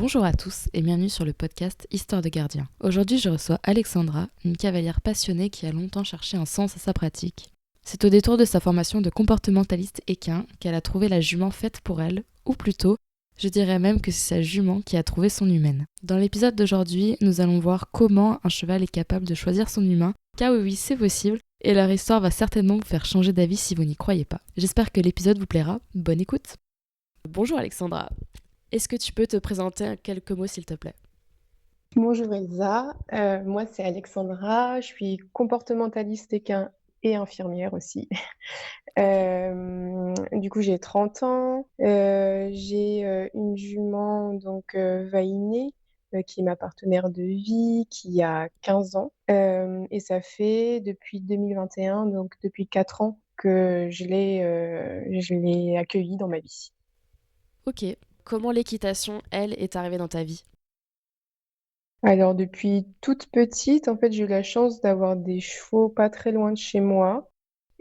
Bonjour à tous et bienvenue sur le podcast Histoire de gardien. Aujourd'hui, je reçois Alexandra, une cavalière passionnée qui a longtemps cherché un sens à sa pratique. C'est au détour de sa formation de comportementaliste équin qu'elle a trouvé la jument faite pour elle, ou plutôt, je dirais même que c'est sa jument qui a trouvé son humaine. Dans l'épisode d'aujourd'hui, nous allons voir comment un cheval est capable de choisir son humain, car oui, c'est possible, et leur histoire va certainement vous faire changer d'avis si vous n'y croyez pas. J'espère que l'épisode vous plaira, bonne écoute. Bonjour Alexandra. Est-ce que tu peux te présenter en quelques mots, s'il te plaît? Bonjour Elsa, moi c'est Alexandra, je suis comportementaliste équin et infirmière aussi. Ok. Du coup j'ai 30 ans, j'ai une jument donc Vainée, qui est ma partenaire de vie, qui a 15 ans. Et ça fait depuis 2021, donc depuis 4 ans que je l'ai accueillie dans ma vie. Ok. Comment l'équitation, elle, est arrivée dans ta vie? Alors, depuis toute petite, en fait, j'ai eu la chance d'avoir des chevaux pas très loin de chez moi.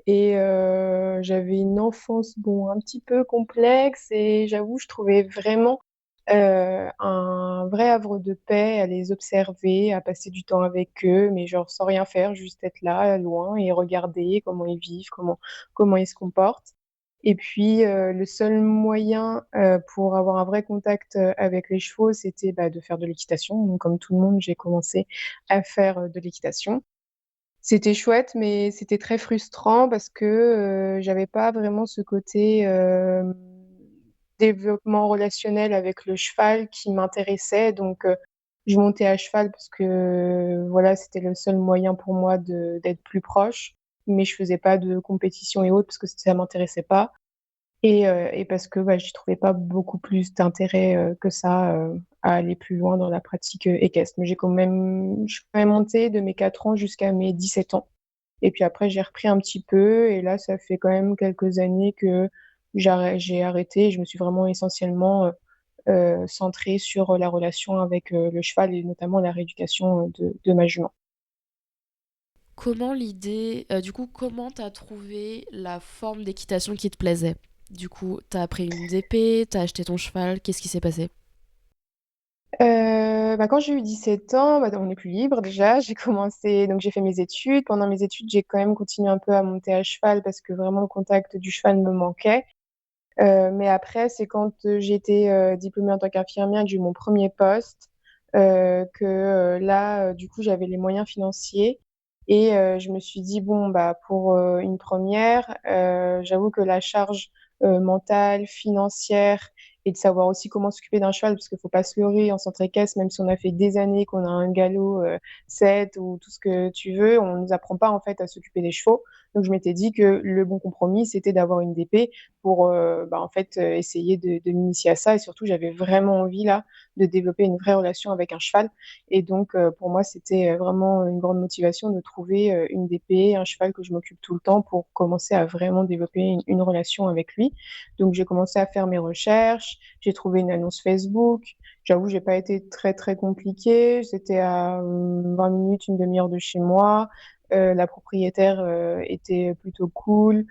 Et j'avais une enfance, bon, un petit peu complexe. Et j'avoue, je trouvais vraiment un vrai havre de paix à les observer, à passer du temps avec eux, mais genre sans rien faire, juste être là, loin, et regarder comment ils vivent, comment ils se comportent. Et puis, le seul moyen, pour avoir un vrai contact, avec les chevaux, c'était, bah, de faire de l'équitation. Donc comme tout le monde, j'ai commencé à faire, de l'équitation. C'était chouette, mais c'était très frustrant parce que, j'avais pas vraiment ce côté, développement relationnel avec le cheval qui m'intéressait. Donc, je montais à cheval parce que, voilà, c'était le seul moyen pour moi de d'être plus proche, mais je faisais pas de compétition et autres parce que ça m'intéressait pas. Et parce que, bah, j'y trouvais pas beaucoup plus d'intérêt, que ça, à aller plus loin dans la pratique, équestre. Mais je suis quand même montée de mes 4 ans jusqu'à mes 17 ans. Et puis après, j'ai repris un petit peu et là, ça fait quand même quelques années que j'ai arrêté et je me suis vraiment essentiellement, centrée sur, la relation avec, le cheval et notamment la rééducation, de ma jument. Comment t'as trouvé la forme d'équitation qui te plaisait? Du coup, t'as appris une DP, t'as acheté ton cheval, qu'est-ce qui s'est passé? Bah, quand j'ai eu 17 ans, bah, on est plus libre déjà. J'ai fait mes études. Pendant mes études, j'ai quand même continué un peu à monter à cheval parce que vraiment le contact du cheval me manquait. Mais après, c'est quand j'ai été diplômée en tant qu'infirmière que j'ai eu mon premier poste, que là, du coup, j'avais les moyens financiers. Et je me suis dit, bon, bah, pour une première, j'avoue que la charge mentale, financière, et de savoir aussi comment s'occuper d'un cheval, parce qu'il ne faut pas se leurrer en centre équestre, même si on a fait des années qu'on a un galop 7 ou tout ce que tu veux, on ne nous apprend pas en fait à s'occuper des chevaux. Donc je m'étais dit que le bon compromis, c'était d'avoir une DP pour bah, en fait essayer de m'initier à ça. Et surtout, j'avais vraiment envie là de développer une vraie relation avec un cheval. Et donc, pour moi, c'était vraiment une grande motivation de trouver une DP, un cheval que je m'occupe tout le temps pour commencer à vraiment développer une relation avec lui. Donc, j'ai commencé à faire mes recherches, j'ai trouvé une annonce Facebook. J'avoue, j'ai pas été très, très compliquée. C'était à 20 minutes, une demi-heure de chez moi. La propriétaire était plutôt cool.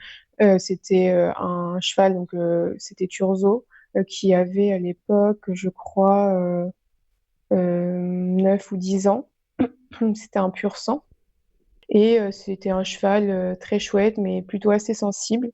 C'était un cheval, donc c'était Turzo, qui avait à l'époque, je crois, 9 ou 10 ans. C'était un pur sang. Et c'était un cheval très chouette, mais plutôt assez sensible.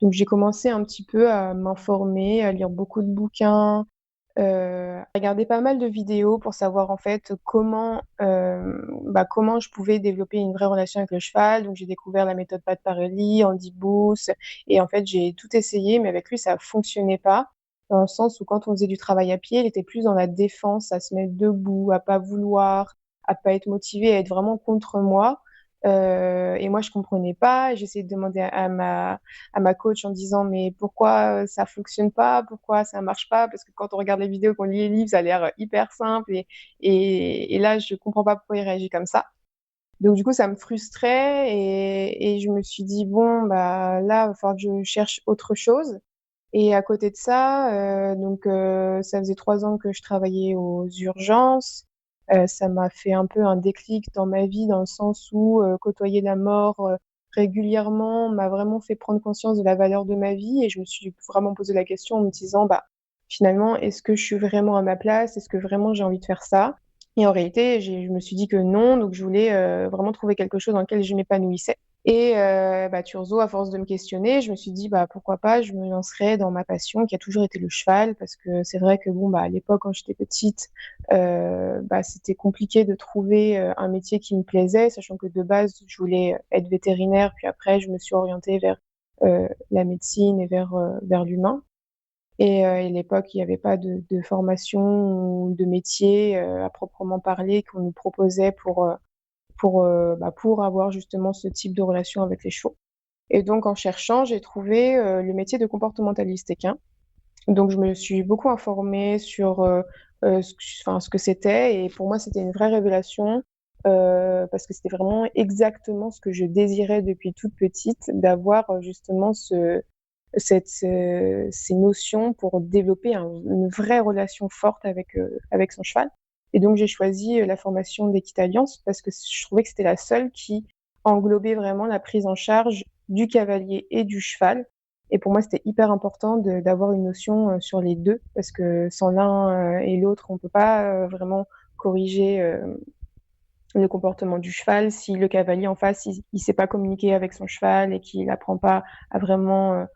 Donc j'ai commencé un petit peu à m'informer, à lire beaucoup de bouquins, à regarder pas mal de vidéos pour savoir en fait comment je pouvais développer une vraie relation avec le cheval. Donc j'ai découvert la méthode Pat Parelli, Andy Booth, et en fait j'ai tout essayé, mais avec lui ça fonctionnait pas. Dans le sens où quand on faisait du travail à pied, il était plus dans la défense, à se mettre debout, à pas vouloir, à pas être motivé, à être vraiment contre moi. Et moi je comprenais pas. J'essayais de demander à ma coach en disant mais pourquoi ça fonctionne pas, pourquoi ça marche pas, parce que quand on regarde les vidéos, qu'on lit les livres, ça a l'air hyper simple et là je comprends pas pourquoi il réagit comme ça. Donc du coup ça me frustrait et je me suis dit bon bah là il va falloir que je cherche autre chose. Et à côté de ça, ça faisait 3 ans que je travaillais aux urgences. Ça m'a fait un peu un déclic dans ma vie, dans le sens où côtoyer la mort régulièrement m'a vraiment fait prendre conscience de la valeur de ma vie. Et je me suis vraiment posé la question en me disant, bah, finalement, est-ce que je suis vraiment à ma place? Est-ce que vraiment j'ai envie de faire ça? Et en réalité, je me suis dit que non, donc je voulais vraiment trouver quelque chose dans lequel je m'épanouissais. Et Turzo, à force de me questionner, je me suis dit pourquoi pas, je me lancerais dans ma passion qui a toujours été le cheval, parce que c'est vrai que à l'époque quand j'étais petite, c'était compliqué de trouver un métier qui me plaisait, sachant que de base je voulais être vétérinaire, puis après je me suis orientée vers la médecine et vers l'humain. Et à l'époque, il n'y avait pas de formation ou de métier à proprement parler qu'on nous proposait pour avoir justement ce type de relation avec les chevaux. Et donc, en cherchant, j'ai trouvé le métier de comportementaliste équin. Donc, je me suis beaucoup informée sur ce que c'était. Et pour moi, c'était une vraie révélation parce que c'était vraiment exactement ce que je désirais depuis toute petite, d'avoir justement ces notions pour développer une vraie relation forte avec son cheval. Et donc, j'ai choisi la formation d'Équitalliance parce que je trouvais que c'était la seule qui englobait vraiment la prise en charge du cavalier et du cheval. Et pour moi, c'était hyper important d'avoir une notion sur les deux parce que sans l'un et l'autre, on ne peut pas vraiment corriger le comportement du cheval. Si le cavalier en face, il ne sait pas communiquer avec son cheval et qu'il n'apprend pas à vraiment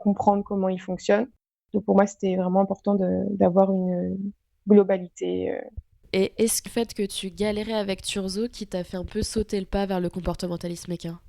comprendre comment il fonctionne. Donc pour moi, c'était vraiment important d'avoir une globalité. Et est-ce que le fait que tu galérais avec Turzo qui t'a fait un peu sauter le pas vers le comportementalisme équin?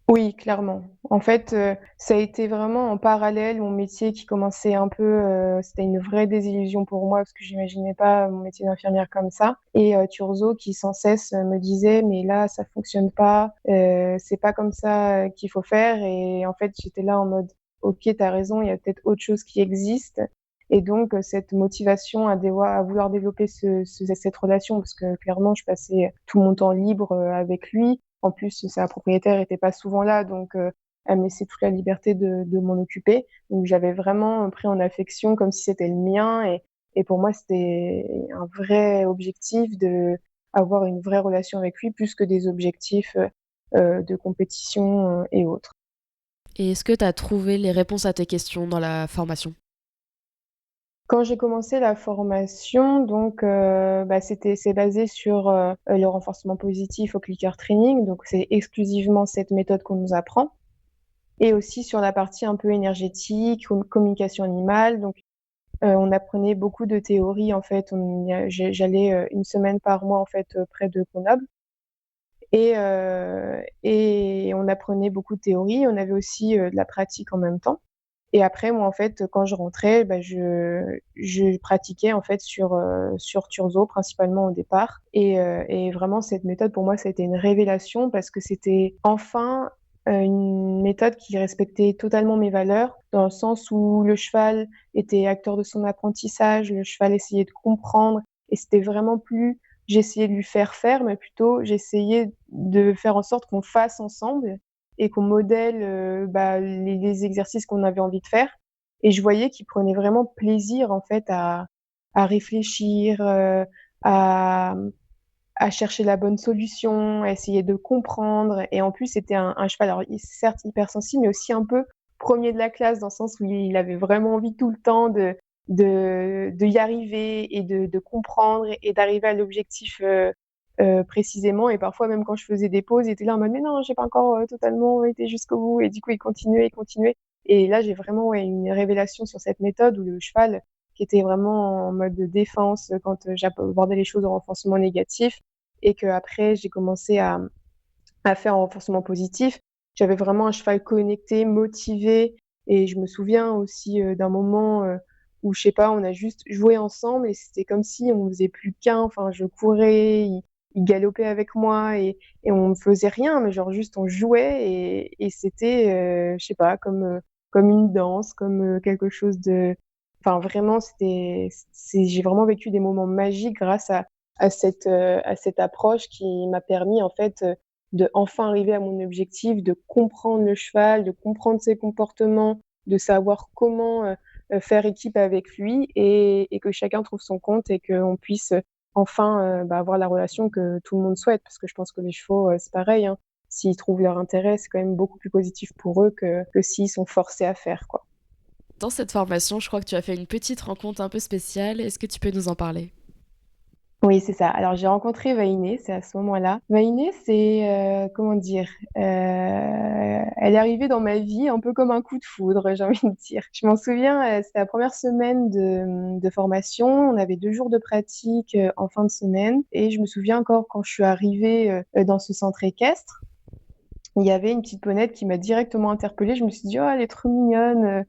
Oui, clairement. En fait, ça a été vraiment en parallèle mon métier qui commençait un peu, c'était une vraie désillusion pour moi parce que j'imaginais pas mon métier d'infirmière comme ça et Turzo qui sans cesse me disait: «Mais là, ça fonctionne pas, c'est pas comme ça, qu'il faut faire» et en fait, j'étais là en mode: «OK, tu as raison, il y a peut-être autre chose qui existe» et donc cette motivation à vouloir développer cette relation parce que clairement, je passais tout mon temps libre, avec lui. En plus, sa propriétaire était pas souvent là, donc elle me laissait toute la liberté de m'en occuper. Donc j'avais vraiment pris en affection comme si c'était le mien et pour moi, c'était un vrai objectif d'avoir une vraie relation avec lui plus que des objectifs de compétition et autres. Et est-ce que tu as trouvé les réponses à tes questions dans la formation? Quand j'ai commencé la formation, donc c'est basé sur le renforcement positif au clicker training, donc c'est exclusivement cette méthode qu'on nous apprend. Et aussi sur la partie un peu énergétique, communication animale. Donc, on apprenait beaucoup de théories en fait. J'allais 1 semaine par mois en fait près de Grenoble et on apprenait beaucoup de théories. On avait aussi de la pratique en même temps. Et après, moi en fait, quand je rentrais, je pratiquais en fait sur Turzo principalement au départ. Et vraiment cette méthode pour moi ça a été une révélation parce que c'était enfin une méthode qui respectait totalement mes valeurs, dans le sens où le cheval était acteur de son apprentissage, le cheval essayait de comprendre et c'était vraiment plus j'essayais de lui faire faire, mais plutôt j'essayais de faire en sorte qu'on fasse ensemble et qu'on modèle, les exercices qu'on avait envie de faire et je voyais qu'il prenait vraiment plaisir, en fait, à réfléchir, à à chercher la bonne solution, à essayer de comprendre et en plus, c'était un cheval, alors il certes hypersensible, mais aussi un peu premier de la classe dans le sens où il avait vraiment envie tout le temps de y arriver et de comprendre et d'arriver à l'objectif, précisément et parfois même quand je faisais des pauses, il était là en mode: «Mais non, j'ai pas encore, totalement été jusqu'au bout» et du coup, il continuait et là, j'ai vraiment, ouais, une révélation sur cette méthode où le cheval, qui était vraiment en mode de défense, quand, j'abordais les choses en renforcement négatif et qu'après j'ai commencé à faire en renforcement positif. J'avais vraiment un cheval connecté, motivé et je me souviens aussi, d'un moment, où je sais pas, on a juste joué ensemble et c'était comme si on faisait plus qu'un. Enfin, je courais, il galopait avec moi et on ne faisait rien, mais genre juste on jouait et c'était, je sais pas, comme une danse, comme, quelque chose de enfin vraiment j'ai vraiment vécu des moments magiques grâce à cette approche qui m'a permis en fait, de enfin arriver à mon objectif, de comprendre le cheval, de comprendre ses comportements, de savoir comment, faire équipe avec lui et que chacun trouve son compte et qu'on puisse, enfin, avoir la relation que tout le monde souhaite. Parce que je pense que les chevaux, c'est pareil, hein. S'ils trouvent leur intérêt, c'est quand même beaucoup plus positif pour eux que s'ils sont forcés à faire, quoi. Dans cette formation, je crois que tu as fait une petite rencontre un peu spéciale. Est-ce que tu peux nous en parler? Oui, c'est ça. Alors j'ai rencontré Vainé, c'est à ce moment-là. Vainé, c'est, comment dire? Elle est arrivée dans ma vie un peu comme un coup de foudre, j'ai envie de dire. Je m'en souviens, c'était la première semaine de formation. On avait 2 jours de pratique, en fin de semaine et je me souviens encore quand je suis arrivée, dans ce centre équestre, il y avait une petite ponette qui m'a directement interpellée. Je me suis dit: «Oh, elle est trop mignonne»,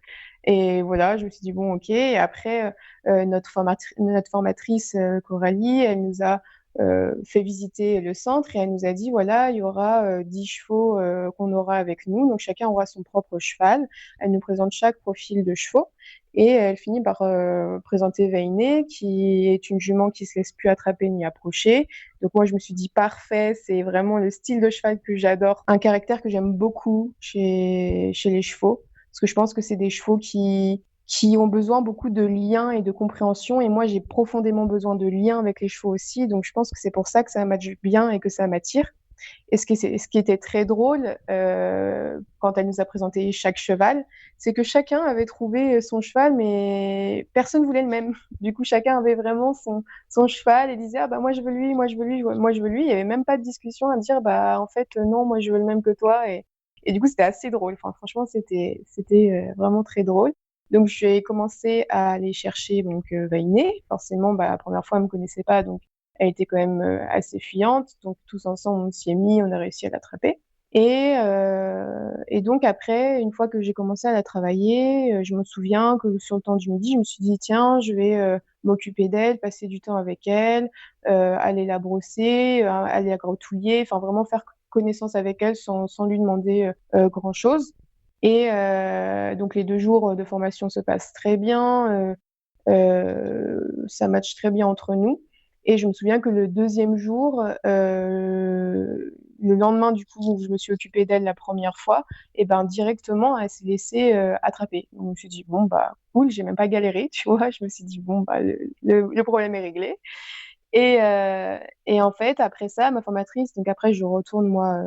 et voilà, je me suis dit: «Bon, OK», et après, notre formatrice, Coralie, elle nous a, fait visiter le centre et elle nous a dit: «Voilà, il y aura, 10 chevaux, qu'on aura avec nous, donc chacun aura son propre cheval». Elle nous présente chaque profil de chevaux et elle finit par, présenter Veiné, qui est une jument qui se laisse plus attraper ni approcher. Donc moi, je me suis dit: «Parfait, c'est vraiment le style de cheval que j'adore», un caractère que j'aime beaucoup chez les chevaux. Parce que je pense que c'est des chevaux qui ont besoin beaucoup de liens et de compréhension. Et moi, j'ai profondément besoin de liens avec les chevaux aussi. Donc, je pense que c'est pour ça que ça matche bien et que ça m'attire. Et ce qui était très drôle, quand elle nous a présenté chaque cheval, c'est que chacun avait trouvé son cheval, mais personne voulait le même. Du coup, chacun avait vraiment son cheval et disait: «Ah bah moi je veux lui, moi je veux lui, moi je veux lui». Il y avait même pas de discussion à dire: «Bah en fait, non, moi je veux le même que toi». Et du coup, c'était assez drôle. Enfin, franchement, c'était vraiment très drôle. Donc, j'ai commencé à aller chercher donc Vainé. Forcément, bah, la première fois, elle me connaissait pas, donc elle était quand même assez fuyante. Donc, tous ensemble, on s'y est mis, on a réussi à l'attraper. Et donc après, une fois que j'ai commencé à la travailler, je me souviens que sur le temps du midi, je me suis dit: «Tiens, je vais, m'occuper d'elle, passer du temps avec elle, aller la brosser, aller la gratouiller», enfin vraiment faire connaissance avec elle sans lui demander, grand-chose. Donc les 2 jours de formation se passent très bien, ça match très bien entre nous. Et je me souviens que le deuxième jour, le lendemain du coup où je me suis occupée d'elle la première fois, et ben directement elle s'est laissée, attraper. Donc je me suis dit: «Bon bah cool, j'ai même pas galéré», tu vois? Je me suis dit: «Bon bah le problème est réglé». Et en fait, après ça, ma formatrice, donc après je retourne moi,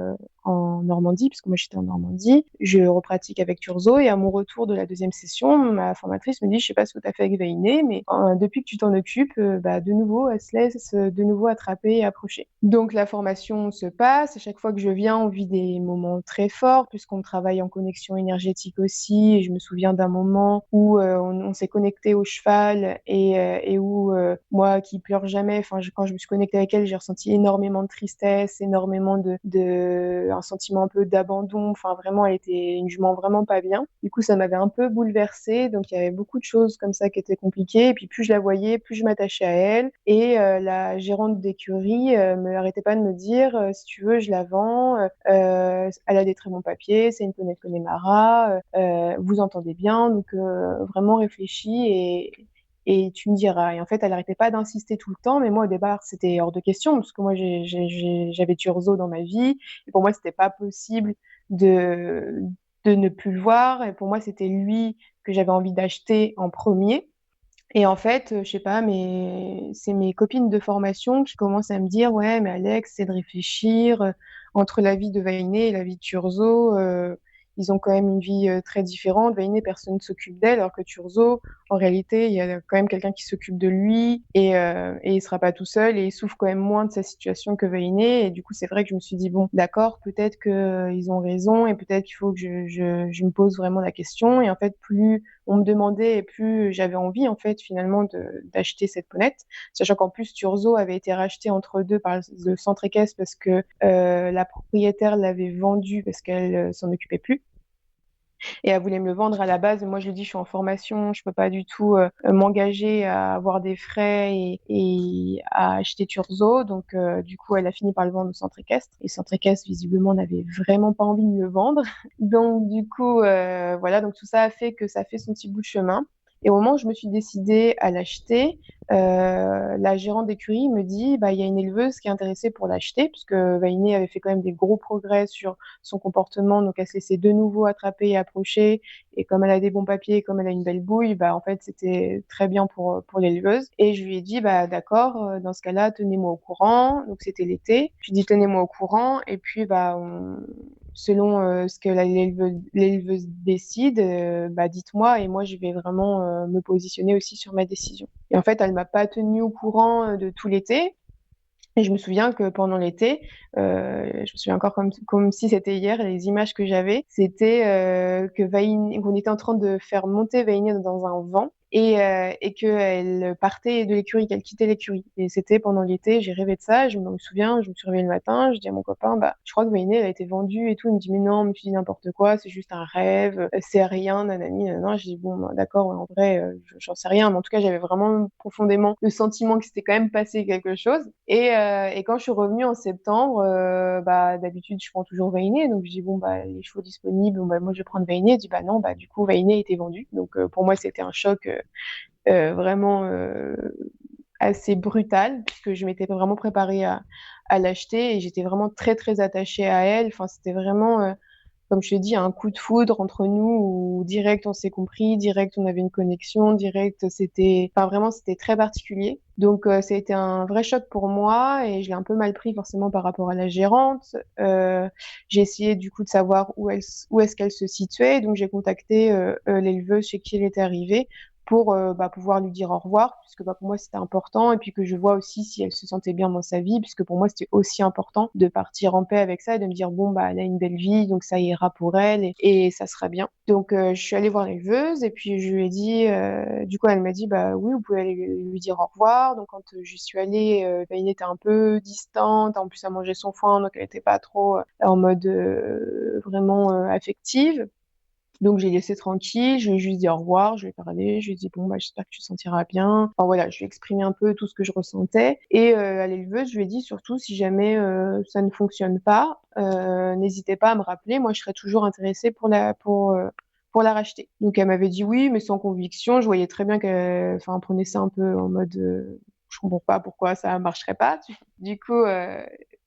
en Normandie, puisque moi j'étais en Normandie. Je repratique avec Turzo et à mon retour de la deuxième session, ma formatrice me dit: «Je sais pas ce que tu as fait avec Veiné, mais depuis que tu t'en occupes, bah, de nouveau, elle se laisse, de nouveau attraper et approcher». Donc la formation se passe. À chaque fois que je viens, on vit des moments très forts puisqu'on travaille en connexion énergétique aussi. Et je me souviens d'un moment où, on s'est connecté au cheval et où, moi qui pleure jamais, enfin quand je me suis connectée avec elle, j'ai ressenti énormément de tristesse, énormément de un sentiment un peu d'abandon. Enfin vraiment, elle était une jument vraiment pas bien. Du coup, ça m'avait un peu bouleversée, donc il y avait beaucoup de choses comme ça qui étaient compliquées. Et puis plus je la voyais, plus je m'attachais à elle. Et la gérante d'écurie me arrêtait pas de me dire: «Si tu veux, je la vends, elle a des très bons papiers, c'est une poney de Connemara, vous entendez bien, donc vraiment réfléchis et tu me diras». Et en fait, elle arrêtait pas d'insister tout le temps, mais moi, au départ, c'était hors de question parce que moi, j'avais Turzo dans ma vie et pour moi, c'était pas possible de ne plus le voir. Et pour moi, c'était lui que j'avais envie d'acheter en premier. Et en fait, je sais pas, mais c'est mes copines de formation qui commencent à me dire: «Ouais, mais Alex, c'est de réfléchir, entre la vie de Vainé et la vie de Turzo, ils ont quand même une vie, très différente. Vainé, personne ne s'occupe d'elle, alors que Turzo, en réalité, il y a quand même quelqu'un qui s'occupe de lui et il sera pas tout seul et il souffre quand même moins de sa situation que Vainé». Et du coup, c'est vrai que je me suis dit: «Bon, d'accord, peut-être qu'ils ont raison et peut-être qu'il faut que je me pose vraiment la question». Et en fait, plus on me demandait et plus j'avais envie en fait finalement d'acheter cette ponette. Sachant qu'en plus Turzo avait été racheté entre deux par le centre équestre parce que la propriétaire l'avait vendu parce qu'elle s'en occupait plus. Et elle voulait me le vendre à la base. Et moi, je lui ai dit: «Je suis en formation, je peux pas du tout, m'engager à avoir des frais et à acheter Turzo». Donc du coup, elle a fini par le vendre au centre équestre et le centre équestre, visiblement, n'avait vraiment pas envie de me le vendre. Donc du coup, voilà, donc tout ça a fait que ça a fait son petit bout de chemin. Et au moment où je me suis décidée à l'acheter, la gérante d'écurie me dit: «Bah, il y a une éleveuse qui est intéressée pour l'acheter», puisque Vainé avait fait quand même des gros progrès sur son comportement, donc elle se laissait de nouveau attraper et approcher. Et comme elle a des bons papiers, comme elle a une belle bouille, bah, en fait, c'était très bien pour l'éleveuse. Et je lui ai dit: «Bah, d'accord, dans ce cas-là, tenez-moi au courant». Donc c'était l'été. Je lui ai dit: «Tenez-moi au courant et puis, bah, selon ce que l'éleveuse décide, bah, dites-moi et moi je vais vraiment me positionner aussi sur ma décision. Et en fait, elle m'a pas tenue au courant de tout l'été. Et je me souviens que pendant l'été, je me souviens encore comme si c'était hier, les images que j'avais, c'était qu'on était en train de faire monter Vainé dans un vent et qu'elle partait de l'écurie, qu'elle quittait l'écurie. Et c'était pendant l'été, j'ai rêvé de ça, je me souviens, je me suis réveillée le matin, je dis à mon copain, bah, je crois que Vainé, elle a été vendue et tout. Il me dit, mais non, mais tu dis n'importe quoi, c'est juste un rêve, c'est rien, nanani, nanana. Je dis, bon, bah, d'accord, ouais, en vrai, j'en sais rien, mais en tout cas, j'avais vraiment profondément le sentiment que c'était quand même passé quelque chose. Et quand je suis revenue en septembre, bah, d'habitude, je prends toujours Vainé, donc je dis, bon, bah, les chevaux disponibles, bon, bah, moi, je vais prendre Vainé. Elle dit, bah non, bah, du coup, Vainé était vendu. Donc, pour moi, c'était un choc vraiment assez brutal, puisque je m'étais vraiment préparée à l'acheter et j'étais vraiment très, très attachée à elle. Enfin, c'était vraiment, comme je te dis, un coup de foudre entre nous où direct on s'est compris, direct on avait une connexion, direct c'était, enfin vraiment c'était très particulier. Donc ça a été un vrai choc pour moi et je l'ai un peu mal pris forcément par rapport à la gérante. J'ai essayé du coup de savoir où est-ce qu'elle se situait, donc j'ai contacté l'éleveuse chez qui elle était arrivée pour bah, pouvoir lui dire au revoir, puisque bah, pour moi c'était important, et puis que je vois aussi si elle se sentait bien dans sa vie, puisque pour moi c'était aussi important de partir en paix avec ça et de me dire bon bah elle a une belle vie, donc ça ira pour elle et ça sera bien. Donc je suis allée voir l'éleveuse et puis je lui ai dit, du coup elle m'a dit bah oui vous pouvez aller lui dire au revoir. Donc quand je suis allée, bah, elle était un peu distante, en plus elle mangeait son foin, donc elle n'était pas trop en mode vraiment affective. Donc j'ai laissé tranquille, je lui ai juste dit au revoir, je lui ai parlé, je lui ai dit bon bah j'espère que tu te sentiras bien. Enfin voilà, je lui ai exprimé un peu tout ce que je ressentais. Et à l'éleveuse, je lui ai dit surtout si jamais ça ne fonctionne pas, n'hésitez pas à me rappeler, moi je serais toujours intéressée pour la racheter. Donc elle m'avait dit oui, mais sans conviction. Je voyais très bien qu'elle enfin, prenait ça un peu en mode je comprends pas pourquoi ça marcherait pas. Du coup,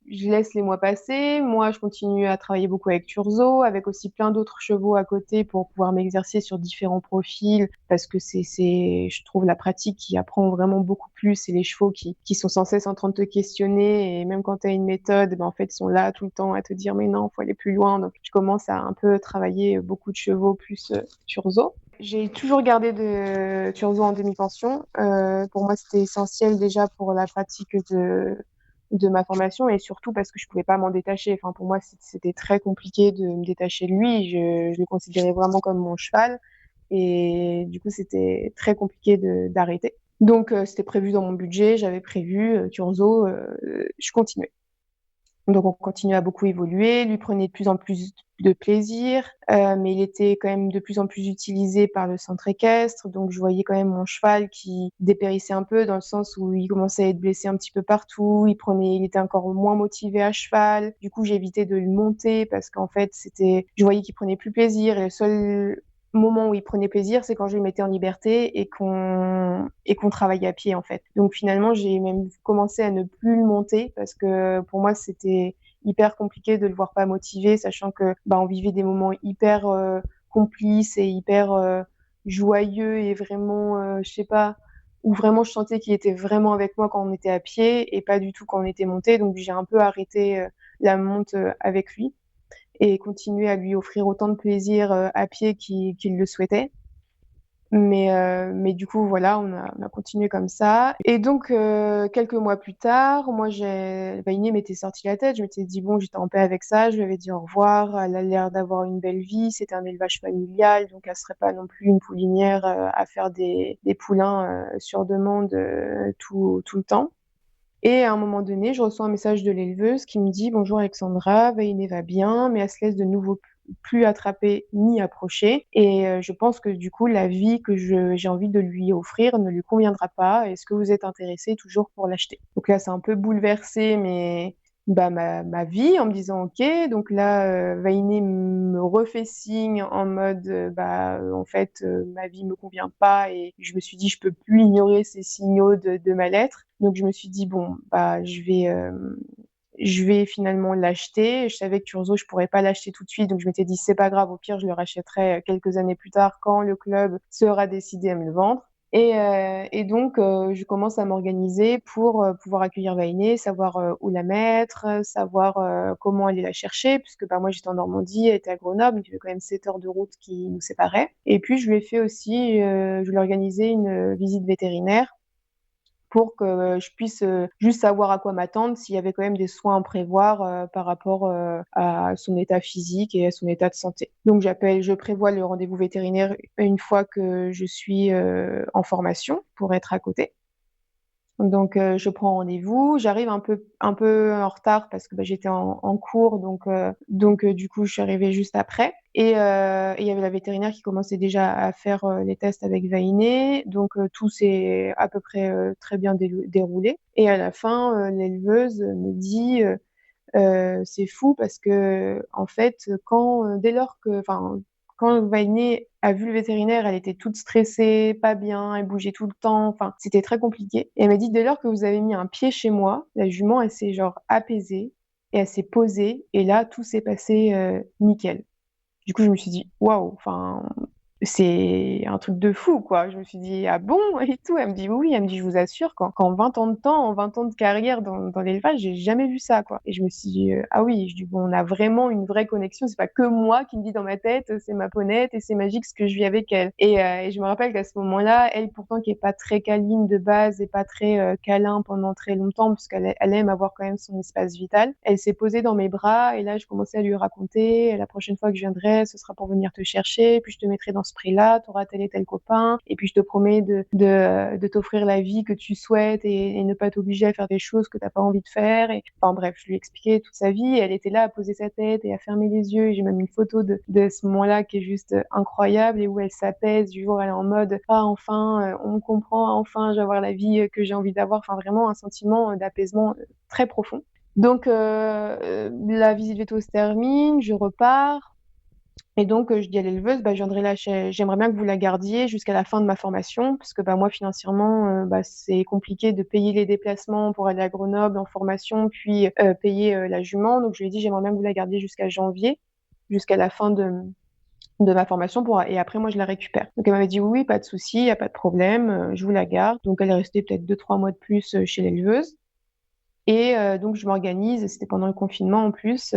je laisse les mois passer. Moi, je continue à travailler beaucoup avec Turzo, avec aussi plein d'autres chevaux à côté pour pouvoir m'exercer sur différents profils, parce que je trouve la pratique qui apprend vraiment beaucoup plus, et les chevaux qui sont sans cesse en train de te questionner, et même quand tu as une méthode, ben, en fait, ils sont là tout le temps à te dire, mais non, faut aller plus loin. Donc, je commence à un peu travailler beaucoup de chevaux plus Turzo. J'ai toujours gardé de Turzo en demi-pension. Pour moi, c'était essentiel déjà pour la pratique de ma formation et surtout parce que je pouvais pas m'en détacher. Enfin, pour moi, c'était très compliqué de me détacher de lui. Je le considérais vraiment comme mon cheval et du coup, c'était très compliqué d'arrêter. Donc, c'était prévu dans mon budget. J'avais prévu Turzo, je continuais. Donc on continue à beaucoup évoluer, lui prenait de plus en plus de plaisir, mais il était quand même de plus en plus utilisé par le centre équestre, donc je voyais quand même mon cheval qui dépérissait un peu dans le sens où il commençait à être blessé un petit peu partout, il était encore moins motivé à cheval, du coup j'évitais de le monter parce qu'en fait je voyais qu'il prenait plus plaisir et le seul moment où il prenait plaisir, c'est quand je le mettais en liberté et qu'on travaillait à pied en fait. Donc finalement, j'ai même commencé à ne plus le monter parce que pour moi, c'était hyper compliqué de le voir pas motivé, sachant que bah on vivait des moments hyper complices et hyper joyeux et vraiment, je sais pas, où vraiment je sentais qu'il était vraiment avec moi quand on était à pied et pas du tout quand on était monté. Donc j'ai un peu arrêté la monte avec lui et continuer à lui offrir autant de plaisir à pied qu'il le souhaitait. Mais du coup, voilà, on a continué comme ça. Et donc, quelques mois plus tard, moi, Vainé m'était sorti la tête. Je m'étais dit, bon, j'étais en paix avec ça. Je lui avais dit au revoir. Elle a l'air d'avoir une belle vie. C'était un élevage familial. Donc, elle serait pas non plus une poulinière à faire des poulains sur demande tout le temps. Et à un moment donné, je reçois un message de l'éleveuse qui me dit bonjour Alexandra, Vainé va bien, mais elle se laisse de nouveau plus attraper ni approcher. Et je pense que du coup, la vie que j'ai envie de lui offrir ne lui conviendra pas. Est-ce que vous êtes intéressé toujours pour l'acheter? Donc là, c'est un peu bouleversé, mais bah, ma vie en me disant ok. Donc là, Vainé me refait signe en mode bah, en fait, ma vie me convient pas et je me suis dit je peux plus ignorer ces signaux de mal-être. Donc je me suis dit bon bah je vais finalement l'acheter. Je savais que Turzo, je pourrais pas l'acheter tout de suite, donc je m'étais dit c'est pas grave, au pire je le rachèterai quelques années plus tard quand le club sera décidé à me le vendre. Et donc, je commence à m'organiser pour pouvoir accueillir Vainé, savoir où la mettre, savoir comment aller la chercher, puisque bah, moi j'étais en Normandie, elle était à Grenoble, donc il y avait quand même 7 heures de route qui nous séparaient. Et puis je lui ai fait aussi, je lui ai organisé une visite vétérinaire pour que je puisse juste savoir à quoi m'attendre, s'il y avait quand même des soins à prévoir par rapport à son état physique et à son état de santé. Donc je prévois le rendez-vous vétérinaire une fois que je suis en formation pour être à côté. Donc je prends rendez-vous, j'arrive un peu en retard parce que bah, j'étais en cours, donc du coup je suis arrivée juste après. Et il y avait la vétérinaire qui commençait déjà à faire les tests avec Vainé, donc tout s'est à peu près très bien déroulé. Et à la fin, l'éleveuse me dit c'est fou parce que en fait, dès lors que, enfin, quand Vainé a vu le vétérinaire, elle était toute stressée, pas bien, elle bougeait tout le temps, enfin, c'était très compliqué. Et elle m'a dit, dès lors que vous avez mis un pied chez moi, la jument, elle s'est genre apaisée et elle s'est posée, et là, tout s'est passé nickel. Du coup, je me suis dit, waouh, enfin, c'est un truc de fou, quoi. Je me suis dit, ah bon? Et tout. Elle me dit, oui, elle me dit, je vous assure, qu'en 20 ans de temps, en 20 ans de carrière dans l'élevage, j'ai jamais vu ça, quoi. Et je me suis dit, ah oui, je dis, bon, on a vraiment une vraie connexion. C'est pas que moi qui me dis dans ma tête, c'est ma ponette et c'est magique ce que je vis avec elle. Et je me rappelle qu'à ce moment-là, elle, pourtant, qui est pas très câline de base et pas très câlin pendant très longtemps, parce qu'elle aime avoir quand même son espace vital, elle s'est posée dans mes bras et là, je commençais à lui raconter, la prochaine fois que je viendrai, ce sera pour venir te chercher, puis je te mettrai dans ce prix-là, tu auras tel et tel copain, et puis je te promets de t'offrir la vie que tu souhaites et ne pas t'obliger à faire des choses que tu n'as pas envie de faire. Et, enfin bref, je lui expliquais toute sa vie, et elle était là à poser sa tête et à fermer les yeux, et j'ai même une photo de ce moment-là qui est juste incroyable, et où elle s'apaise, du jour elle est en mode « Ah enfin, on me comprend, enfin je vais avoir la vie que j'ai envie d'avoir », enfin vraiment un sentiment d'apaisement très profond. Donc, la visite véto se termine, je repars. Et donc, je dis à l'éleveuse, bah, je viendrai là, j'aimerais bien que vous la gardiez jusqu'à la fin de ma formation, parce que bah, moi, financièrement, bah, c'est compliqué de payer les déplacements pour aller à Grenoble en formation, puis payer la jument. Donc, je lui ai dit, j'aimerais bien que vous la gardiez jusqu'à janvier, jusqu'à la fin de ma formation, et après, moi, je la récupère. Donc, elle m'avait dit, oui, pas de souci, il n'y a pas de problème, je vous la garde. Donc, elle est restée peut-être 2-3 mois de plus chez l'éleveuse. Et donc, je m'organise, c'était pendant le confinement en plus,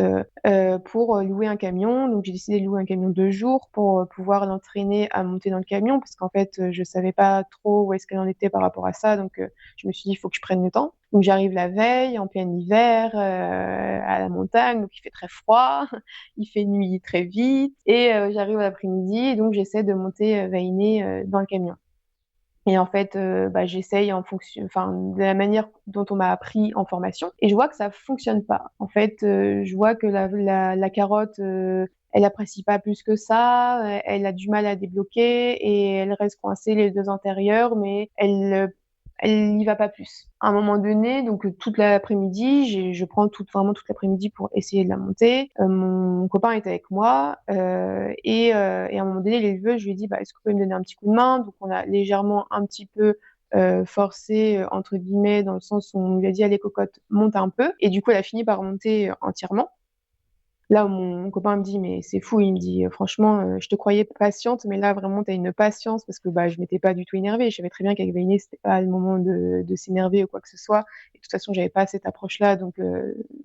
pour louer un camion. Donc, j'ai décidé de louer un camion 2 jours pour pouvoir l'entraîner à monter dans le camion, parce qu'en fait, je savais pas trop où est-ce qu'elle en était par rapport à ça. Donc, je me suis dit, il faut que je prenne le temps. Donc, j'arrive la veille, en plein hiver, à la montagne. Donc, il fait très froid, il fait nuit très vite. Et j'arrive l'après-midi, et donc, j'essaie de monter Vainé dans le camion. Et en fait, bah, j'essaye en fonction, enfin, de la manière dont on m'a appris en formation. Et je vois que ça fonctionne pas. En fait, je vois que la carotte, elle apprécie pas plus que ça. Elle a du mal à débloquer et elle reste coincée les deux antérieures, mais elle n'y va pas plus. À un moment donné, donc toute l'après-midi, je prends vraiment toute l'après-midi pour essayer de la monter. Mon copain est avec moi et à un moment donné, l'éleveuse, je lui ai dit, bah, est-ce que vous pouvez me donner un petit coup de main? Donc on a légèrement un petit peu forcé entre guillemets, dans le sens où on lui a dit, allez cocotte, monte un peu. Et du coup, elle a fini par monter entièrement. Là où mon copain me dit, mais c'est fou, il me dit, franchement, je te croyais patiente, mais là, vraiment, tu as une patience, parce que bah, je m'étais pas du tout énervée. Je savais très bien qu'avec Vainé, c'était pas le moment de s'énerver ou quoi que ce soit. Et de toute façon, j'avais pas cette approche-là, donc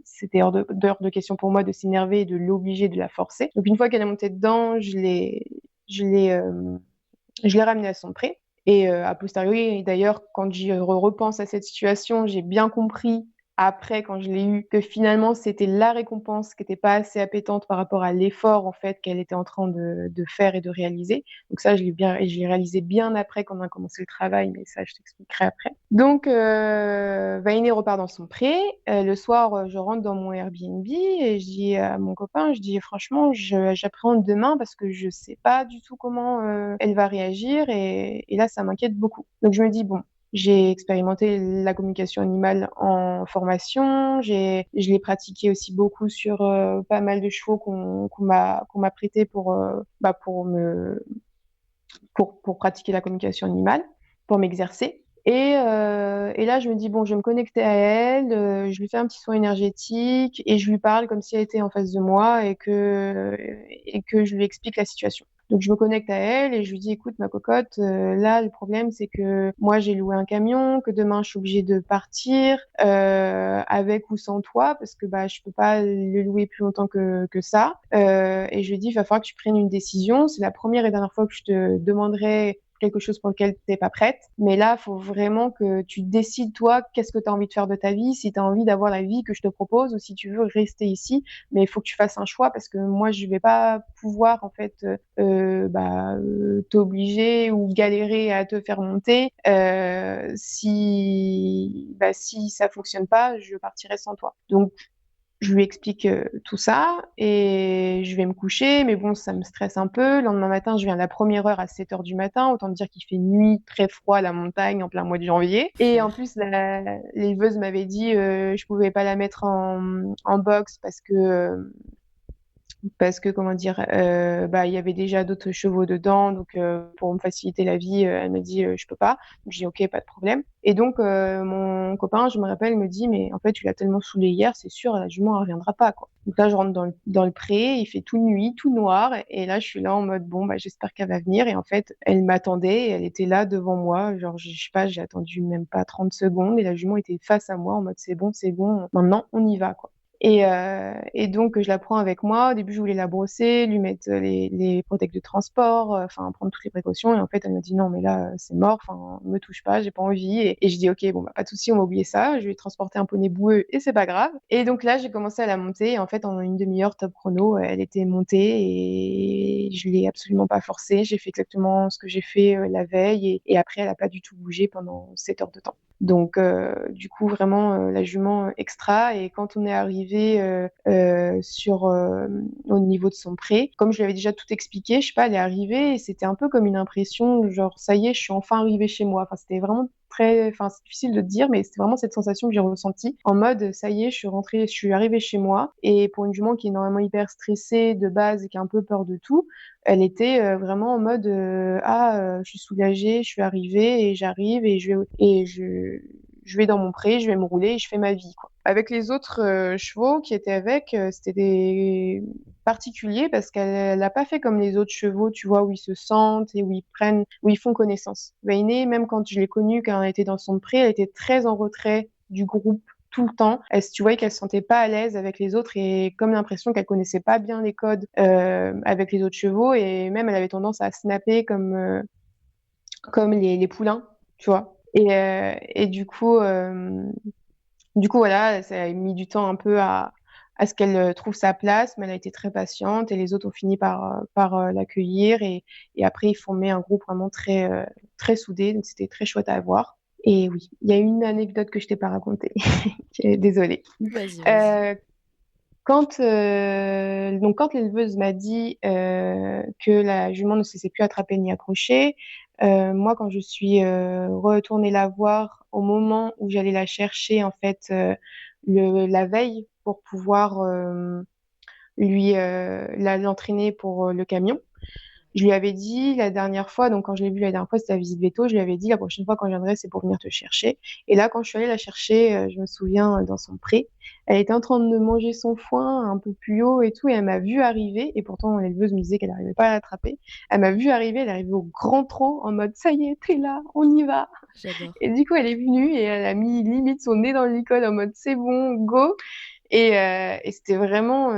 c'était hors de question pour moi de s'énerver et de l'obliger, de la forcer. Donc une fois qu'elle est montée dedans, je l'ai, je l'ai ramenée à son pré. Et a posteriori, d'ailleurs, quand j'y repense à cette situation, j'ai bien compris après, quand je l'ai eu, que finalement, c'était la récompense qui n'était pas assez appétante par rapport à l'effort en fait qu'elle était en train de faire et de réaliser. Donc ça, je l'ai réalisé bien après quand on a commencé le travail, mais ça, je t'expliquerai après. Donc, Vainé repart dans son pré. Le soir, je rentre dans mon Airbnb et je dis à mon copain, je dis franchement, j'appréhende demain parce que je sais pas du tout comment elle va réagir et là, ça m'inquiète beaucoup. Donc je me dis bon. J'ai expérimenté la communication animale en formation. Je l'ai pratiqué aussi beaucoup sur pas mal de chevaux qu'on m'a prêté bah, pour pratiquer la communication animale, pour m'exercer. Et là, je me dis, bon, je vais me connecter à elle, je lui fais un petit soin énergétique et je lui parle comme si elle était en face de moi et que je lui explique la situation. Donc je me connecte à elle et je lui dis écoute ma cocotte, là le problème c'est que moi j'ai loué un camion, que demain je suis obligée de partir avec ou sans toi parce que bah je peux pas le louer plus longtemps que ça. Et je lui dis il va falloir que tu prennes une décision. C'est la première et dernière fois que je te demanderai quelque chose pour lequel tu n'es pas prête. Mais là, il faut vraiment que tu décides, toi, qu'est-ce que tu as envie de faire de ta vie, si tu as envie d'avoir la vie que je te propose ou si tu veux rester ici. Mais il faut que tu fasses un choix parce que moi, je vais pas pouvoir, en fait, t'obliger ou galérer à te faire monter. Si ça fonctionne pas, je partirai sans toi. Donc, je lui explique tout ça et je vais me coucher, mais bon, ça me stresse un peu. Le lendemain matin, je viens à la première heure à 7 heures du matin, autant dire qu'il fait nuit, très froid à la montagne en plein mois de janvier. Et en plus, l'éleveuse m'avait dit je pouvais pas la mettre en box parce que comment dire, il y avait déjà d'autres chevaux dedans, donc pour me faciliter la vie, elle m'a dit je peux pas. Donc, j'ai dit ok, pas de problème. Et donc mon copain, je me rappelle, me dit mais en fait tu l'as tellement saoulé hier, c'est sûr la jument elle reviendra pas quoi. Donc là je rentre dans le pré, il fait tout nuit, tout noir, et là je suis là en mode bon bah j'espère qu'elle va venir. Et en fait elle m'attendait, et elle était là devant moi, genre je sais pas, j'ai attendu même pas 30 secondes et la jument était face à moi en mode c'est bon, maintenant on y va quoi. Et donc, je la prends avec moi. Au début, je voulais la brosser, lui mettre les protecteurs de transport, enfin, prendre toutes les précautions. Et en fait, elle m'a dit non, mais là, c'est mort, enfin, me touche pas, j'ai pas envie. Et je dis, ok, bon, bah, pas de souci, on va oublier ça. Je vais transporter un poney boueux et c'est pas grave. Et donc là, j'ai commencé à la monter. Et en fait, en une demi-heure, top chrono, elle était montée et je l'ai absolument pas forcée. J'ai fait exactement ce que j'ai fait la veille. Et après, elle a pas du tout bougé pendant 7 heures de temps. Donc, du coup, vraiment, la jument extra. Et quand on est arrivé au niveau de son pré, comme je lui avais déjà tout expliqué, je sais pas, elle est arrivée et c'était un peu comme une impression, genre, ça y est, je suis enfin arrivée chez moi. Enfin, c'était vraiment enfin, c'est difficile de te dire, mais c'était vraiment cette sensation que j'ai ressentie en mode, ça y est, je suis arrivée chez moi. Et pour une jument qui est normalement hyper stressée de base et qui a un peu peur de tout, elle était vraiment en mode je suis soulagée, je suis arrivée et j'arrive je vais dans mon pré, je vais me rouler et je fais ma vie quoi. Avec les autres chevaux qui étaient avec, c'était des particuliers parce qu'elle n'a pas fait comme les autres chevaux, tu vois, où ils se sentent et où ils font connaissance. Vainé, même quand je l'ai connue, quand elle était dans son pré, elle était très en retrait du groupe tout le temps. Tu voyais qu'elle se sentait pas à l'aise avec les autres et comme l'impression qu'elle connaissait pas bien les codes avec les autres chevaux et même elle avait tendance à snapper comme les poulains, tu vois. Et du coup, voilà, ça a mis du temps un peu à ce qu'elle trouve sa place, mais elle a été très patiente et les autres ont fini par l'accueillir et après ils formaient un groupe vraiment très, très soudé, donc c'était très chouette à voir. Et oui, il y a une anecdote que je t'ai pas racontée. Désolée. Vas-y, vas-y. Euh, quand l'éleveuse m'a dit que la jument ne se laissait plus attraper ni accrocher, moi, quand je suis retournée la voir au moment où j'allais la chercher, en fait, la veille pour pouvoir l'entraîner pour le camion, je lui avais dit la dernière fois, donc quand je l'ai vue la dernière fois, c'était la visite veto, je lui avais dit la prochaine fois quand je viendrai, c'est pour venir te chercher. Et là, quand je suis allée la chercher, je me souviens, dans son pré, elle était en train de manger son foin un peu plus haut et tout, et elle m'a vue arriver, et pourtant l'éleveuse me disait qu'elle n'arrivait pas à l'attraper. Elle m'a vue arriver, elle est arrivée au grand trot, en mode ça y est, t'es là, on y va. J'adore. Et du coup, elle est venue et elle a mis limite son nez dans le licol en mode c'est bon, go. Et c'était vraiment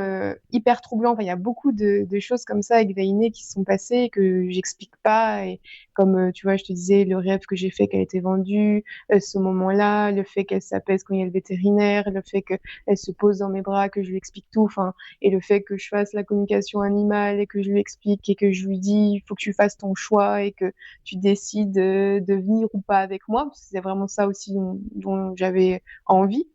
hyper troublant. Enfin, il y a beaucoup de choses comme ça avec Vainé qui se sont passées et que j'explique pas. Et comme tu vois, je te disais, le rêve que j'ai fait qu'elle était vendue, ce moment-là, le fait qu'elle s'apaise quand il y a le vétérinaire, le fait qu'elle se pose dans mes bras, que je lui explique tout. Enfin, et le fait que je fasse la communication animale et que je lui explique et que je lui dis, il faut que tu fasses ton choix et que tu décides de venir ou pas avec moi. Parce que c'est vraiment ça aussi dont j'avais envie.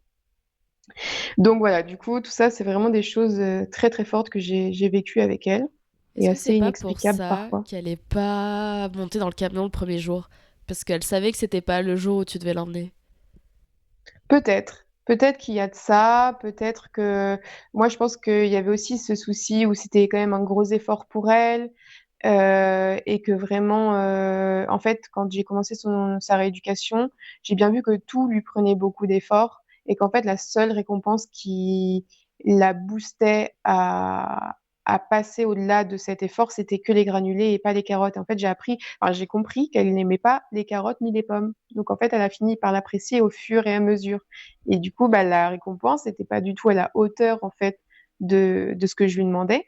Donc voilà, du coup, tout ça, c'est vraiment des choses très très fortes que j'ai vécues avec elle et Est-ce que c'est assez pas pour inexplicables ça parfois. qu'elle est pas montée dans le camion le premier jour? Parce qu'elle savait que c'était pas le jour où tu devais l'emmener. Peut-être qu'il y a de ça, peut-être que moi je pense qu'il y avait aussi ce souci où c'était quand même un gros effort pour elle et que vraiment, en fait, quand j'ai commencé sa rééducation, j'ai bien vu que tout lui prenait beaucoup d'efforts et qu'en fait la seule récompense qui la boostait à passer au-delà de cet effort, c'était que les granulés et pas les carottes. En fait, j'ai compris qu'elle n'aimait pas les carottes ni les pommes. Donc, en fait, elle a fini par l'apprécier au fur et à mesure. Et du coup, bah, la récompense n'était pas du tout à la hauteur, en fait, de ce que je lui demandais.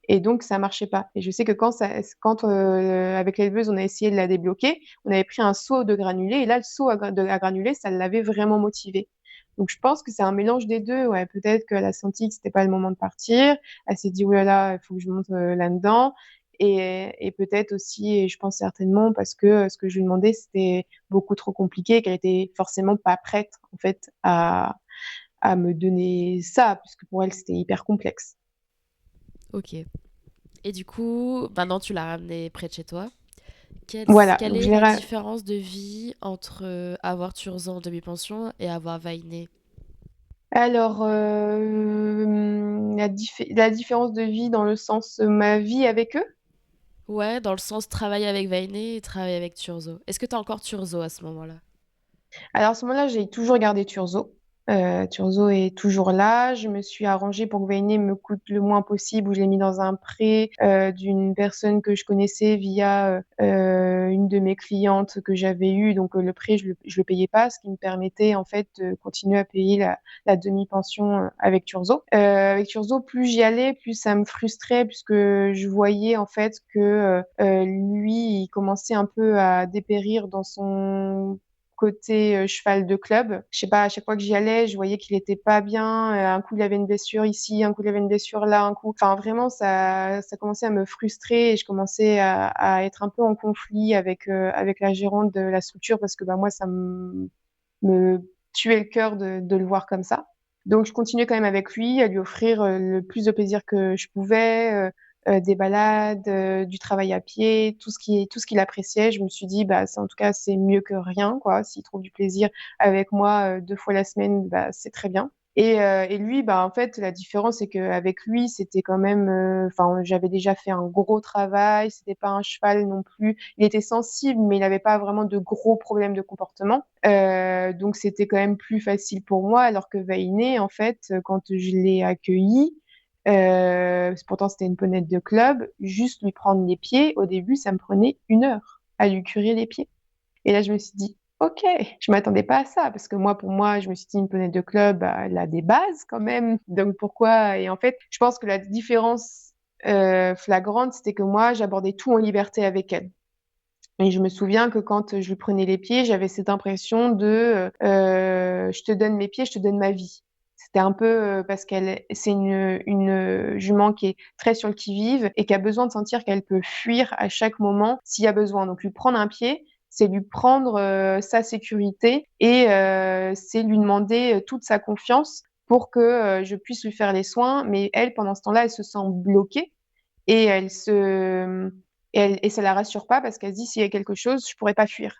Et donc, ça marchait pas. Et je sais que avec l'éleveuse, on a essayé de la débloquer, on avait pris un seau de granulés. Et là, le seau à granulés, ça l'avait vraiment motivée. Donc, je pense que c'est un mélange des deux. Ouais, peut-être qu'elle a senti que c'était pas le moment de partir. Elle s'est dit, oh là là, il faut que je monte là-dedans. Et peut-être aussi, et je pense certainement, parce que ce que je lui demandais, c'était beaucoup trop compliqué, qu'elle était forcément pas prête, en fait, à me donner ça, puisque pour elle, c'était hyper complexe. Ok. Et du coup, maintenant tu l'as ramené près de chez toi. Voilà, Quelle donc est la différence de vie entre avoir Turzo en demi-pension et avoir Vainé? alors, la différence de vie dans le sens ma vie avec eux. Ouais, dans le sens travailler avec Vainé et travailler avec Turzo. Est-ce que t'as encore Turzo à ce moment-là? Alors, à ce moment-là, j'ai toujours gardé Turzo. Turzo est toujours là. Je me suis arrangée pour que Veiné me coûte le moins possible, où je l'ai mis dans un prêt d'une personne que je connaissais via une de mes clientes que j'avais eue. Donc, le prêt, je le payais pas, ce qui me permettait en fait de continuer à payer la demi-pension avec Turzo. Avec Turzo, plus j'y allais, plus ça me frustrait, puisque je voyais en fait que lui, il commençait un peu à dépérir dans son côté cheval de club. Je sais pas, à chaque fois que j'y allais, je voyais qu'il était pas bien. Un coup, il avait une blessure ici, un coup, il avait une blessure là, un coup. Enfin, vraiment, ça commençait à me frustrer et je commençais à être un peu en conflit avec la gérante de la structure parce que bah, moi, me tuait le cœur de le voir comme ça. Donc, je continuais quand même avec lui, à lui offrir le plus de plaisir que je pouvais, des balades, du travail à pied, tout ce qu'il appréciait. Je me suis dit, bah, en tout cas, c'est mieux que rien, quoi. S'il trouve du plaisir avec moi 2 fois la semaine, bah, c'est très bien. Et lui, bah, en fait, la différence, c'est qu'avec lui, c'était quand même, enfin, j'avais déjà fait un gros travail. C'était pas un cheval non plus. Il était sensible, mais il n'avait pas vraiment de gros problèmes de comportement. Donc, c'était quand même plus facile pour moi. Alors que Vainé, en fait, quand je l'ai accueilli, pourtant c'était une ponette de club, juste lui prendre les pieds, au début, ça me prenait 1 heure à lui curer les pieds. Et là, je me suis dit, OK, je m'attendais pas à ça, parce que moi, pour moi, je me suis dit, une ponette de club, bah, elle a des bases quand même. Donc pourquoi? Et en fait, je pense que la différence flagrante, c'était que moi, j'abordais tout en liberté avec elle. Et je me souviens que quand je lui prenais les pieds, j'avais cette impression de je te donne mes pieds, je te donne ma vie. C'était un peu parce c'est une jument qui est très sur le qui-vive et qui a besoin de sentir qu'elle peut fuir à chaque moment s'il y a besoin. Donc lui prendre un pied, c'est lui prendre sa sécurité et c'est lui demander toute sa confiance pour que je puisse lui faire les soins. Mais elle, pendant ce temps-là, elle se sent bloquée et et ça la rassure pas parce qu'elle se dit s'il y a quelque chose, je pourrais pas fuir.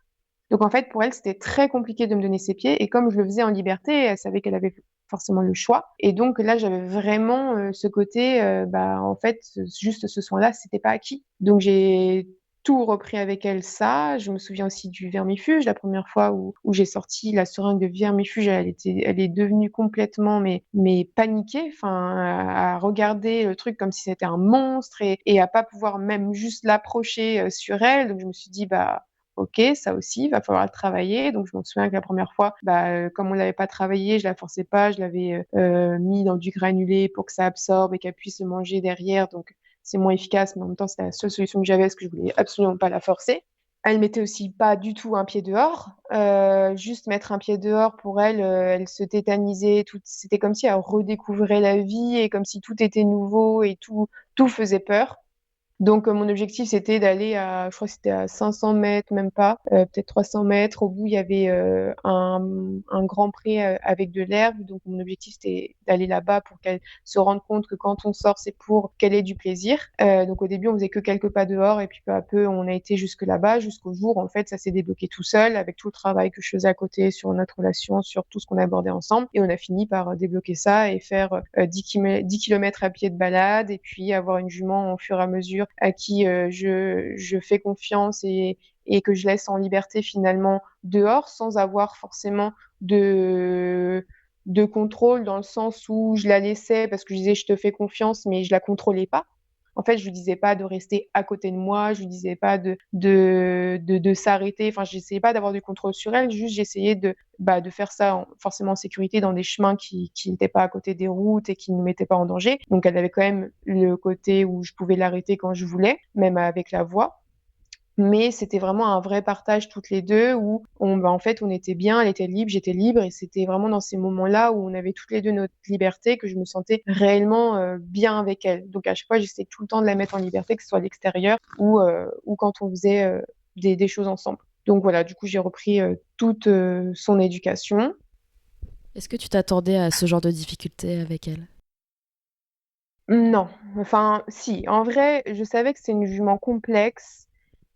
Donc en fait, pour elle, c'était très compliqué de me donner ses pieds. Et comme je le faisais en liberté, elle savait qu'elle avait forcément le choix. Et donc là, j'avais vraiment ce côté, bah en fait, juste ce soin-là, c'était pas acquis. Donc j'ai tout repris avec elle ça. Je me souviens aussi du vermifuge. La première fois où j'ai sorti la seringue de vermifuge, elle est devenue complètement mais paniquée, enfin à regarder le truc comme si c'était un monstre et à pas pouvoir même juste l'approcher sur elle. Donc je me suis dit bah ok, ça aussi, il va falloir le travailler. Donc, je m'en souviens que la première fois, bah, comme on l'avait pas travaillé, je la forçais pas, je l'avais mis dans du granulé pour que ça absorbe et qu'elle puisse le manger derrière. Donc, c'est moins efficace, mais en même temps, c'était la seule solution que j'avais parce que je voulais absolument pas la forcer. Elle mettait aussi pas du tout un pied dehors. Juste mettre un pied dehors pour elle, elle se tétanisait. C'était comme si elle redécouvrait la vie et comme si tout était nouveau et tout faisait peur. Donc, mon objectif, c'était d'aller je crois que c'était à 500 mètres, même pas, peut-être 300 mètres. Au bout, il y avait un grand pré avec de l'herbe. Donc, mon objectif, c'était d'aller là-bas pour qu'elle se rende compte que quand on sort, c'est pour qu'elle ait du plaisir. Donc, au début, on faisait que quelques pas dehors et puis peu à peu, on a été jusque là-bas, jusqu'au jour, en fait, ça s'est débloqué tout seul avec tout le travail que je faisais à côté sur notre relation, sur tout ce qu'on abordait ensemble. Et on a fini par débloquer ça et faire 10 kilomètres à pied de balade et puis avoir une jument au fur et à mesure à qui je fais confiance et que je laisse en liberté finalement dehors sans avoir forcément de, de contrôle dans le sens où je la laissais parce que je disais je te fais confiance mais je la contrôlais pas. En fait, je lui disais pas de rester à côté de moi, je lui disais pas de s'arrêter. Enfin, j'essayais pas d'avoir du contrôle sur elle, juste j'essayais de faire ça forcément en sécurité dans des chemins qui n'étaient pas à côté des routes et qui ne me mettaient pas en danger. Donc, elle avait quand même le côté où je pouvais l'arrêter quand je voulais, même avec la voix. Mais c'était vraiment un vrai partage toutes les deux où en fait, on était bien, elle était libre, j'étais libre et c'était vraiment dans ces moments-là où on avait toutes les deux notre liberté que je me sentais réellement bien avec elle. Donc à chaque fois, j'essayais tout le temps de la mettre en liberté, que ce soit à l'extérieur ou quand on faisait des choses ensemble. Donc voilà, du coup, j'ai repris toute son éducation. Est-ce que tu t'attendais à ce genre de difficultés avec elle? Non, enfin, si, en vrai, je savais que c'est une jument complexe,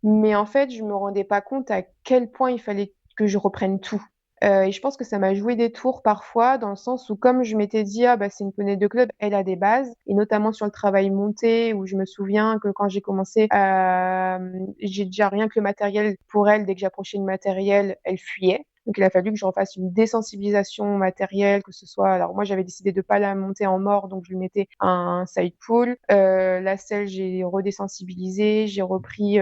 mais en fait, je me rendais pas compte à quel point il fallait que je reprenne tout. Et je pense que ça m'a joué des tours parfois, dans le sens où, comme je m'étais dit, ah bah c'est une poney de club, elle a des bases, et notamment sur le travail monté, où je me souviens que quand j'ai commencé, j'ai déjà rien que le matériel pour elle, dès que j'approchais le matériel, elle fuyait. Donc, il a fallu que je refasse une désensibilisation matérielle, que ce soit. Alors, moi, j'avais décidé de pas la monter en mort, donc je lui mettais un side pull. La selle, j'ai redésensibilisé, j'ai repris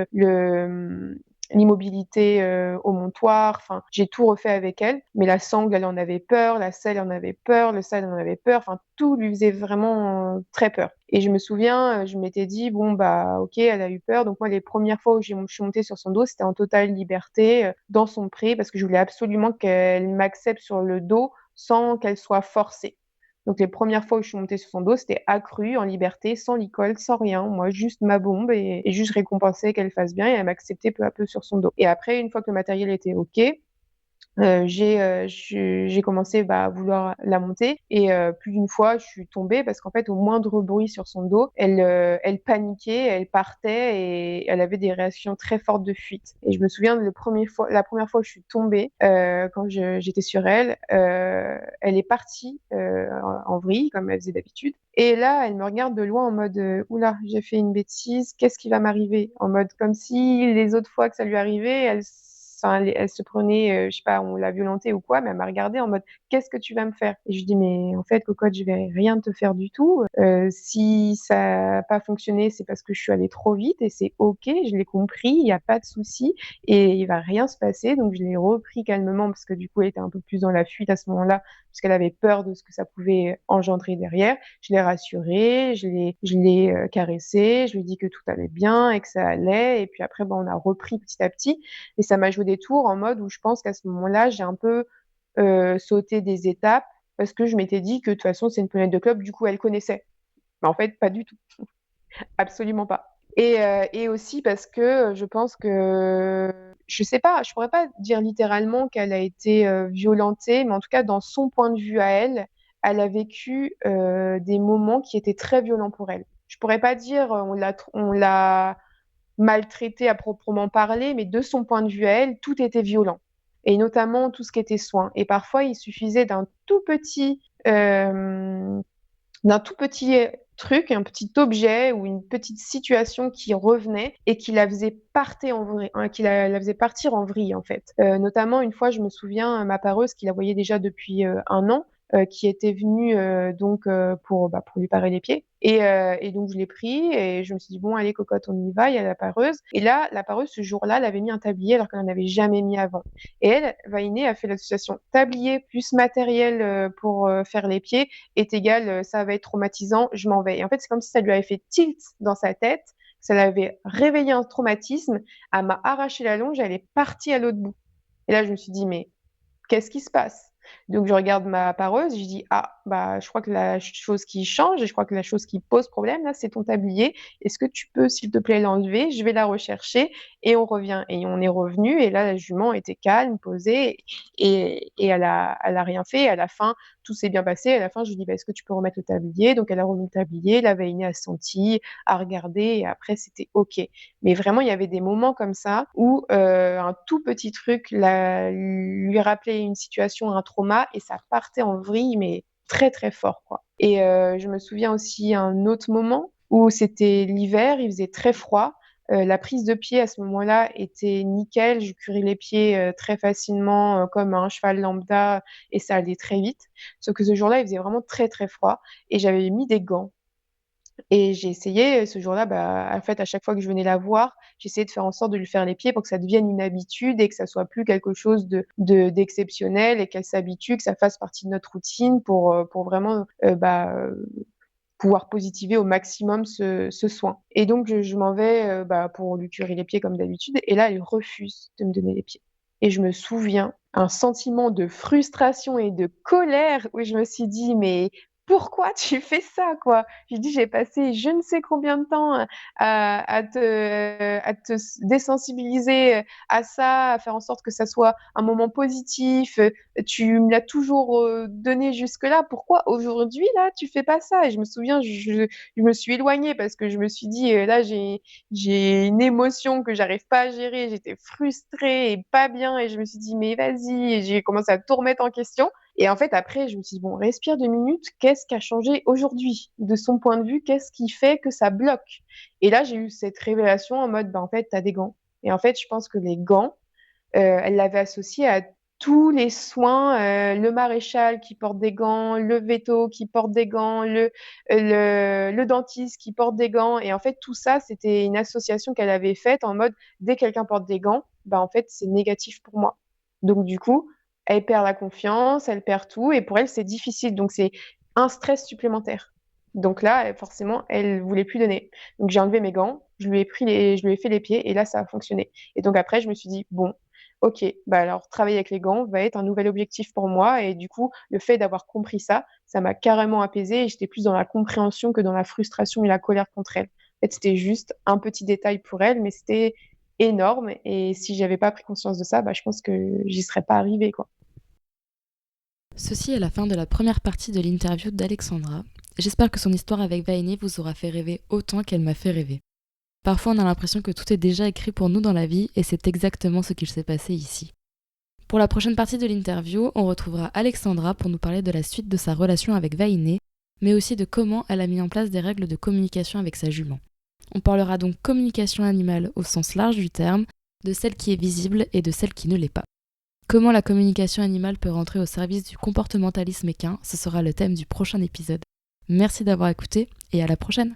l'immobilité au montoir. Enfin, j'ai tout refait avec elle. Mais la sangle, elle en avait peur, la selle en avait peur, le side en avait peur. Enfin, tout lui faisait vraiment très peur. Et je me souviens, je m'étais dit, bon, bah, ok, elle a eu peur. Donc, moi, les premières fois où je suis montée sur son dos, c'était en totale liberté, dans son pré, parce que je voulais absolument qu'elle m'accepte sur le dos sans qu'elle soit forcée. Donc, les premières fois où je suis montée sur son dos, c'était accru, en liberté, sans licol, sans rien. Moi, juste ma bombe et juste récompenser qu'elle fasse bien et elle m'acceptait peu à peu sur son dos. Et après, une fois que le matériel était OK, j'ai commencé à vouloir la monter et plus d'une fois je suis tombée parce qu'en fait au moindre bruit sur son dos elle paniquait, elle partait et elle avait des réactions très fortes de fuite. Et je me souviens la première fois où je suis tombée quand j'étais sur elle, elle est partie en vrille comme elle faisait d'habitude et là elle me regarde de loin en mode oula, j'ai fait une bêtise, qu'est-ce qui va m'arriver, en mode comme si les autres fois que ça lui arrivait enfin, elle se prenait, je sais pas, on l'a violentée ou quoi, mais elle m'a regardée en mode qu'est-ce que tu vas me faire? Et je lui dis mais en fait, cocotte, je vais rien te faire du tout. Si ça n'a pas fonctionné, c'est parce que je suis allée trop vite et c'est ok, je l'ai compris, il n'y a pas de souci et il va rien se passer. Donc je l'ai repris calmement parce que du coup, elle était un peu plus dans la fuite à ce moment-là parce qu'elle avait peur de ce que ça pouvait engendrer derrière. Je l'ai rassurée, je l'ai caressée, je lui ai dit que tout allait bien et que ça allait. Et puis après, on a repris petit à petit. Et ça m'a joué des tours en mode où je pense qu'à ce moment-là, j'ai un peu sauté des étapes parce que je m'étais dit que de toute façon, c'est une planète de club, du coup, elle connaissait. Mais en fait, pas du tout. Absolument pas. Et aussi parce que je pense que, je sais pas, je pourrais pas dire littéralement qu'elle a été violentée, mais en tout cas, dans son point de vue à elle, elle a vécu des moments qui étaient très violents pour elle. Je pourrais pas dire on l'a maltraitée à proprement parler, mais de son point de vue à elle, tout était violent. Et notamment tout ce qui était soin. Et parfois, il suffisait d'un tout petit truc, un petit objet ou une petite situation qui revenait et qui la faisait partir en vrille, hein, la faisait partir en vrille en fait. Notamment une fois, je me souviens, ma pareuse qui la voyait déjà depuis un an, qui était venue pour lui parer les pieds. Et donc je l'ai pris et je me suis dit bon allez cocotte on y va, il y a la pareuse. Et là la pareuse ce jour-là elle avait mis un tablier alors qu'elle n'en avait jamais mis avant. Et elle, Vainé, a fait l'association tablier plus matériel pour faire les pieds est égal, ça va être traumatisant, je m'en vais. Et en fait, c'est comme si ça lui avait fait tilt dans sa tête, ça l'avait réveillé un traumatisme, elle m'a arraché la longe, elle est partie à l'autre bout. Et là, je me suis dit, mais qu'est-ce qui se passe? Donc, je regarde ma pareuse, je dis, ah, bah, je crois que la chose qui change et je crois que la chose qui pose problème, là, c'est ton tablier. Est-ce que tu peux, s'il te plaît, l'enlever? Je vais la rechercher et on revient. Et on est revenu et là, la jument était calme, posée et elle a rien fait. À la fin, tout s'est bien passé. À la fin, je lui dis, bah, est-ce que tu peux remettre le tablier? Donc, elle a remis le tablier, la Vaïné a senti, a regardé et après, c'était OK. Mais vraiment, il y avait des moments comme ça où un tout petit truc lui rappelait une situation, un trauma, et ça partait en vrille, mais très très fort, quoi. Et je me souviens aussi un autre moment où c'était l'hiver, il faisait très froid. La prise de pied à ce moment-là était nickel. Je curais les pieds très facilement, comme un cheval lambda, et ça allait très vite. Sauf que ce jour-là, il faisait vraiment très très froid, et j'avais mis des gants. Et j'ai essayé ce jour-là, en fait, à chaque fois que je venais la voir, j'essayais de faire en sorte de lui faire les pieds pour que ça devienne une habitude et que ça soit plus quelque chose d'exceptionnel et qu'elle s'habitue, que ça fasse partie de notre routine pour vraiment pouvoir positiver au maximum ce soin. Et donc, je m'en vais pour lui curer les pieds comme d'habitude. Et là, elle refuse de me donner les pieds. Et je me souviens, un sentiment de frustration et de colère où je me suis dit, mais pourquoi tu fais ça, quoi? J'ai dit, j'ai passé je ne sais combien de temps à te désensibiliser à ça, à faire en sorte que ça soit un moment positif. Tu me l'as toujours donné jusque-là. Pourquoi aujourd'hui, là, tu fais pas ça? Et je me souviens, je me suis éloignée parce que je me suis dit, là, j'ai une émotion que j'arrive pas à gérer. J'étais frustrée et pas bien. Et je me suis dit, mais vas-y. Et j'ai commencé à tout remettre en question. Et en fait, après, je me suis dit, bon, respire 2 minutes. Qu'est-ce qui a changé aujourd'hui? De son point de vue, qu'est-ce qui fait que ça bloque? Et là, j'ai eu cette révélation en mode, en fait, t'as des gants. Et en fait, je pense que les gants, elle l'avait associé à tous les soins, le maréchal qui porte des gants, le véto qui porte des gants, le dentiste qui porte des gants. Et en fait, tout ça, c'était une association qu'elle avait faite en mode, dès que quelqu'un porte des gants, en fait, c'est négatif pour moi. Donc, du coup, elle perd la confiance, elle perd tout. Et pour elle, c'est difficile. Donc, c'est un stress supplémentaire. Donc là, forcément, elle voulait plus donner. Donc, j'ai enlevé mes gants, je lui ai fait les pieds et là, ça a fonctionné. Et donc après, je me suis dit, bon, ok, alors travailler avec les gants va être un nouvel objectif pour moi. Et du coup, le fait d'avoir compris ça, ça m'a carrément apaisée et j'étais plus dans la compréhension que dans la frustration et la colère contre elle. En fait, c'était juste un petit détail pour elle, mais c'était énorme. Et si j'avais pas pris conscience de ça, je pense que j'y serais pas arrivée, quoi. Ceci est la fin de la première partie de l'interview d'Alexandra. J'espère que son histoire avec Vainé vous aura fait rêver autant qu'elle m'a fait rêver. Parfois on a l'impression que tout est déjà écrit pour nous dans la vie et c'est exactement ce qu'il s'est passé ici. Pour la prochaine partie de l'interview, on retrouvera Alexandra pour nous parler de la suite de sa relation avec Vainé, mais aussi de comment elle a mis en place des règles de communication avec sa jument. On parlera donc communication animale au sens large du terme, de celle qui est visible et de celle qui ne l'est pas. Comment la communication animale peut rentrer au service du comportementalisme équin, ce sera le thème du prochain épisode. Merci d'avoir écouté et à la prochaine!